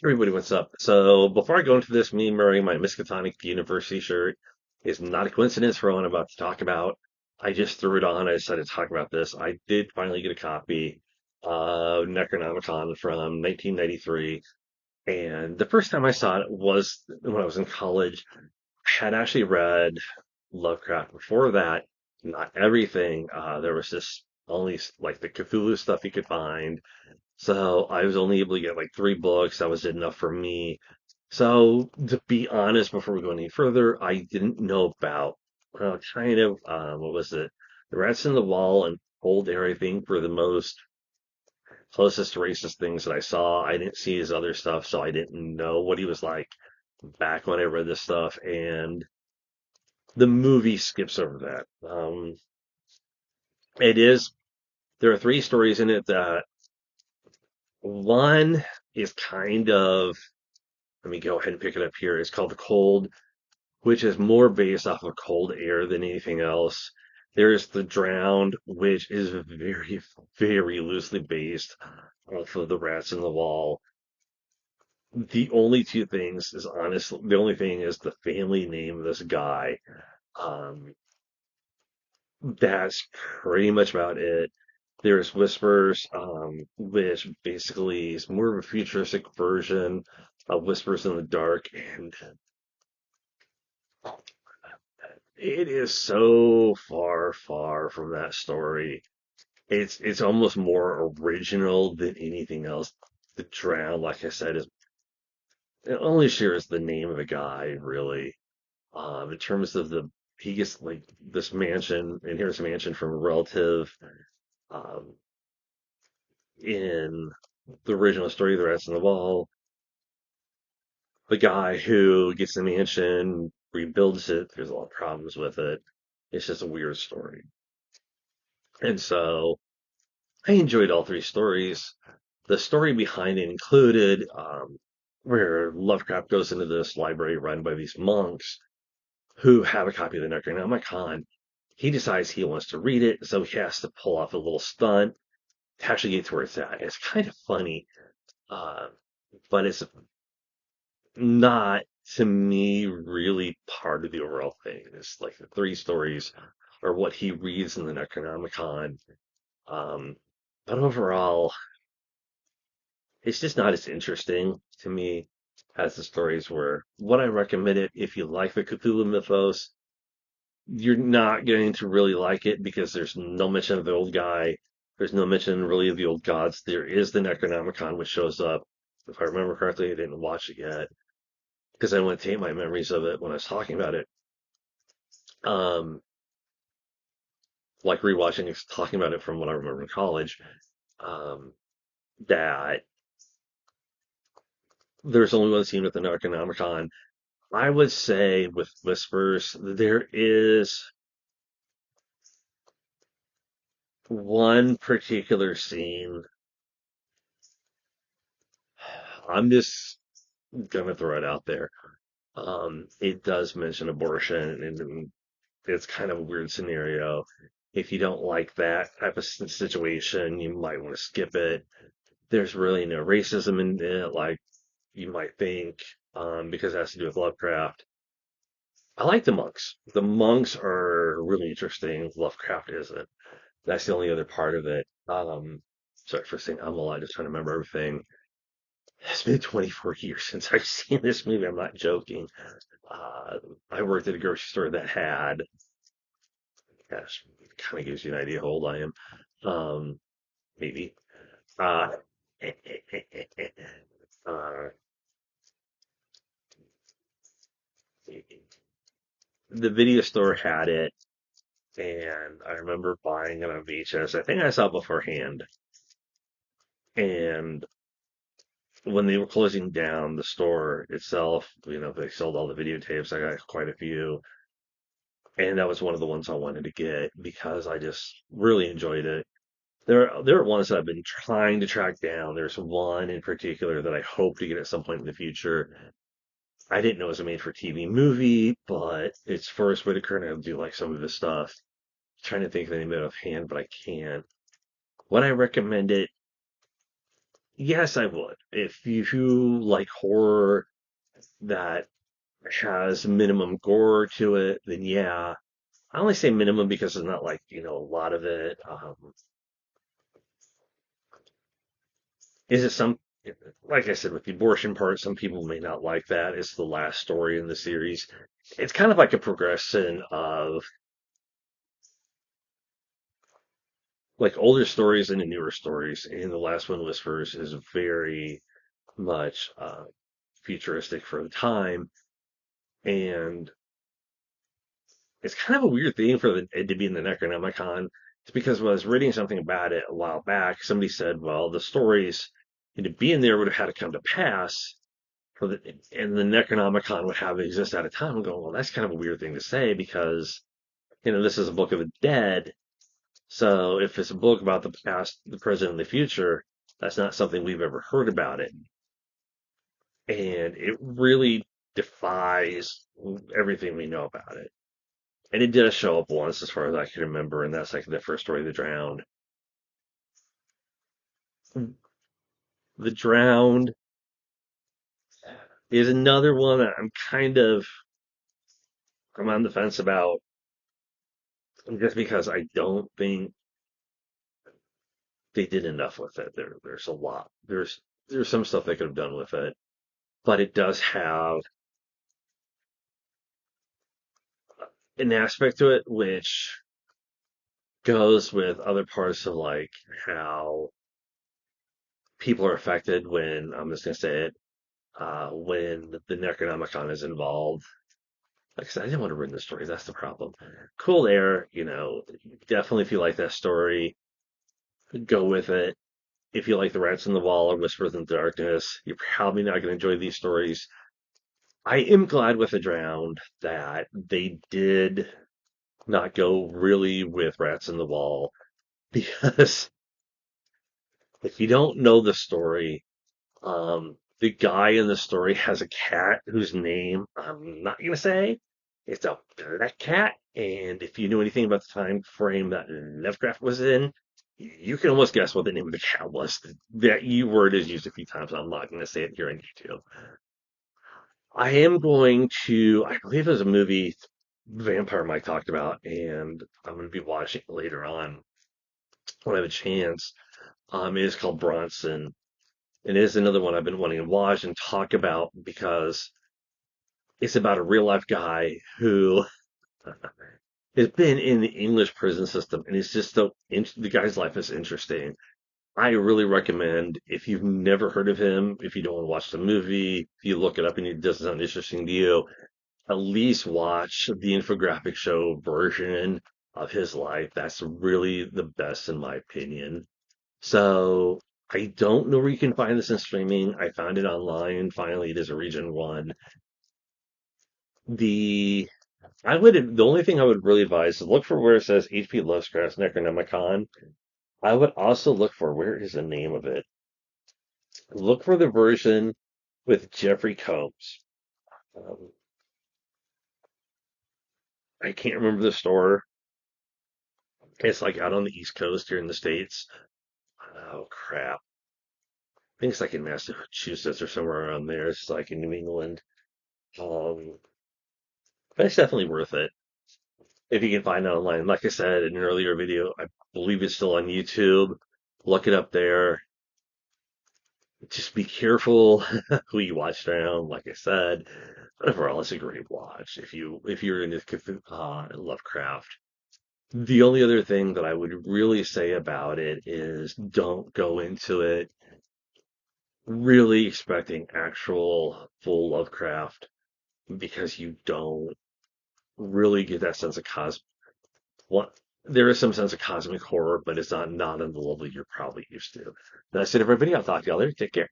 Everybody, what's up? So, before I go into this, me wearing my Miskatonic University shirt is not a coincidence for what I'm about to talk about. I just threw it on. I decided to talk about this. I did finally get a copy of Necronomicon from 1993, and the first time I saw it was when I was in college. I had actually read Lovecraft before that, not everything. There was just only like the Cthulhu stuff you could find. So I was only able to get like three books. That was enough for me. So to be honest, before we go any further, I didn't know about what was it? The Rats in the Wall and Cold Air, I think, were the most closest racist things that I saw. I didn't see his other stuff, so I didn't know what he was like back when I read this stuff. And the movie skips over that. It is, there are three stories in it that one is kind of, let me go ahead and pick it up here. It's called The Cold, which is more based off of Cold Air than anything else. There's The Drowned, which is very, very loosely based off of The Rats in the Wall. The only two things is honestly, the only thing is the family name of this guy. Um, that's pretty much about it. There's Whispers, which basically is more of a futuristic version of Whispers in the Dark, and it is so far, far from that story. It's almost more original than anything else. The Drown, like I said, is it only shares the name of the guy, really. In terms of he gets like this mansion, inherits a mansion from a relative. Um, in the original story, The Rats in the Wall, the guy who gets the mansion rebuilds it. There's a lot of problems with it. It's just a weird story. And so I enjoyed all three stories. The story behind it included where Lovecraft goes into this library run by these monks who have a copy of the Necronomicon. He decides he wants to read it, so he has to pull off a little stunt to actually get to where it's at. It's kind of funny, uh, but it's not, to me, really part of the overall thing. It's like the three stories are what he reads in the Necronomicon. Um, but overall, it's just not as interesting to me as the stories were. Would I recommend it if you like the Cthulhu mythos? You're not going to really like it because there's no mention of the old guy. There's no mention really of the old gods. There is the Necronomicon, which shows up. If I remember correctly, I didn't watch it yet because I want to taint my memories of it when I was talking about it. Um, like rewatching, talking about it from what I remember in college. Um, that there's only one scene with the Necronomicon. I would say with Whispers, there is one particular scene. I'm just gonna throw it out there. It does mention abortion, and it's kind of a weird scenario. If you don't like that type of situation, you might want to skip it. There's really no racism in it, like you might think, because it has to do with Lovecraft. I like the monks. The monks are really interesting. Lovecraft isn't. That's the only other part of it. Sorry for saying I'm alive, just trying to remember everything. It's been 24 years since I've seen this movie. I'm not joking. Uh, I worked at a grocery store that had, gosh, kind of gives you an idea how old I am. Maybe. Uh, uh, the video store had it, and I remember buying it on VHS. I think I saw it beforehand. And when they were closing down the store itself, they sold all the videotapes. I got quite a few. And that was one of the ones I wanted to get because I just really enjoyed it. There are ones that I've been trying to track down. There's one in particular that I hope to get at some point in the future. I didn't know it was a made for TV movie, but it's Forrest Whitaker and I do like some of his stuff. I'm trying to think of the name of it offhand, but I can't. Would I recommend it? Yes, I would. If you like horror that has minimum gore to it, then yeah. I only say minimum because it's not like, a lot of it. Is it some, like I said, with the abortion part, some people may not like that. It's the last story in the series. It's kind of like a progression of like older stories into newer stories. And the last one, Whispers, is very much futuristic for the time. And it's kind of a weird thing for it to be in the Necronomicon. It's because when I was reading something about it a while back, somebody said, well, the stories to be in there would have had to come to pass for the, and the Necronomicon would have exist at a time. I'm going, well, that's kind of a weird thing to say because, this is a book of the dead. So if it's a book about the past, the present, and the future, that's not something we've ever heard about it. And it really defies everything we know about it. And it does show up once, as far as I can remember, and that's like the first story, The Drowned. The Drowned is another one that I'm on the fence about, just because I don't think they did enough with it. There's a lot. There's some stuff they could have done with it, but it does have an aspect to it which goes with other parts of like how people are affected when, I'm just gonna say it, when the Necronomicon is involved. Like I said, I didn't want to ruin the story. That's the problem. Cool Air, definitely if you like that story, go with it. If you like The Rats in the Wall or Whispers in the Darkness, you're probably not going to enjoy these stories. I am glad with The Drowned that they did not go really with Rats in the Wall, because if you don't know the story, the guy in the story has a cat whose name I'm not going to say. It's a black cat. And if you knew anything about the time frame that Lovecraft was in, you can almost guess what the name of the cat was. That E word is used a few times. I'm not going to say it here on YouTube. I am going to, I believe there's a movie Vampire Mike talked about, and I'm going to be watching it later on when I have a chance. It is called Bronson. It is another one I've been wanting to watch and talk about because it's about a real life guy who has been in the English prison system, and it's just the guy's life is interesting. I really recommend, if you've never heard of him, if you don't want to watch the movie, if you look it up and it doesn't sound interesting to you, at least watch the infographic show version of his life. That's really the best in my opinion. So I don't know where you can find this in streaming. I found it online. Finally, it is a region one. The the only thing I would really advise is look for where it says HP Lovecraft's Necronomicon. I would also look for, where is the name of it? Look for the version with Jeffrey Combs. Um, I can't remember the store. It's like out on the East Coast here in the States. Oh crap. I think it's like in Massachusetts or somewhere around there. It's like in New England. Um, but it's definitely worth it if you can find it online. Like I said in an earlier video, I believe it's still on YouTube. Look it up there. Just be careful who you watch around. Like I said, but overall, it's a great watch if you're into Lovecraft. The only other thing that I would really say about it is don't go into it really expecting actual full Lovecraft, because you don't really get that sense of what there is some sense of cosmic horror, but it's not on the level you're probably used to. That's it for our video. I'll talk to y'all later. Take care.